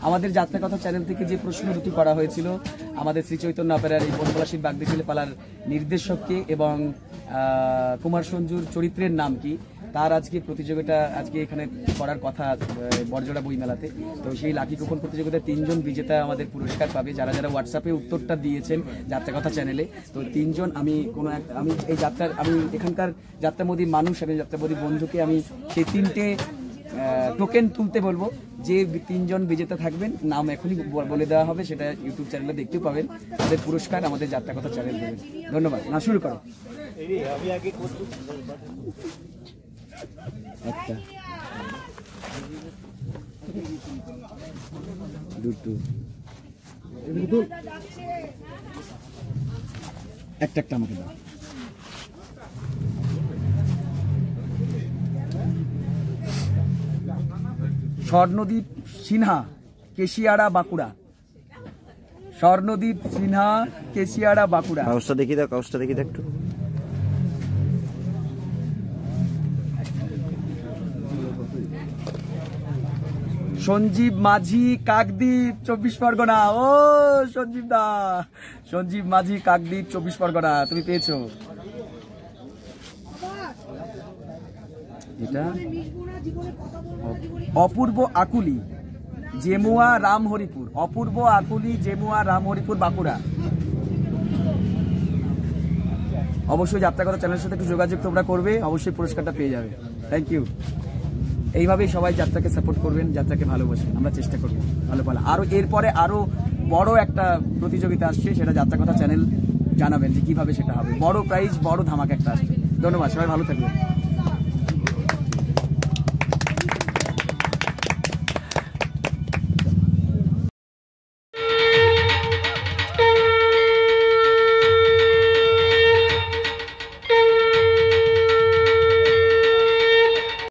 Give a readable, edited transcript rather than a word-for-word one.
আমাদের যাত্রা কথা চ্যানেল থেকে যে প্রশ্ন দুটি করা হয়েছিল আমাদের শ্রী চৈতন্য অপেরার এই বনপলাশীর বাগদিশিলে পালার নির্দেশককে এবং কুমার সঞ্জুর চরিত্রের নাম কি তার আজকে প্রতিযোগিতা আজকে এখানে করার কথা বড়জোড়া বইমেলাতে। তো সেই লাকি কুপন প্রতিযোগিতায় 3 জন বিজেতা আমাদের পুরস্কার পাবে যারা যারা হোয়াটসঅ্যাপে উত্তরটা দিয়েছেন যাত্রা কথা চ্যানেলে। তো 3 জন আমি এই যাত্রার আমি এখানকার যাত্রামোদী মানুষ এবং যাত্রামোদী বন্ধুকে আমি সেই 3টে টোকেন তুলতে বলবো। যে 3 জন বিজেতা থাকবেন নাম এখনই বলে দেওয়া হবে, সেটা ইউটিউব চ্যানেলে দেখতে পাবেন। তাদের পুরস্কার আমাদের যাত্রা কথা চ্যানেল দেবেন। ধন্যবাদ। না শুরু করো। একটা দুটো একটা আমাকে দাও। স্বর্ণদীপ সিনহা, কেশিয়াড়া, বাঁকুড়া। স্বর্ণদীপ সিনহা, কেশিয়াড়া, বাঁকুড়া। কাগজটা দেখি দাও, কাগজটা দেখি দাও একটু। সঞ্জীব মাঝি, কাকদ্বীপ, 24 পরগনা। ও সঞ্জীব দা, সঞ্জীব মাঝি, কাকদ্বীপ, 24 পরগনা তুমি পেয়েছো। এটা অপূর্ব আকুলি, জেমুয়া, রামহরিপুর। অপূর্ব আকুলি, জেমুয়া, রামহরিপুর, বাঁকুড়া। অবশ্যই যাত্রা কথা চ্যানেলের সাথে একটু যোগাযোগ তোমরা করবে, অবশ্যই পুরস্কারটা পেয়ে যাবে। Thank you. এইভাবেই সবাই যাত্রাকে সাপোর্ট করবেন, যাত্রাকে ভালোবাসেন, আমরা চেষ্টা করবো ভালো ভালো। আরো এরপরে আরো বড় একটা প্রতিযোগিতা আসছে, সেটা যাত্রা কথা চ্যানেল জানাবেন যে কিভাবে সেটা হবে। বড় প্রাইজ, বড় ধামাকা একটা আসছে। ধন্যবাদ, সবাই ভালো থাকবেন।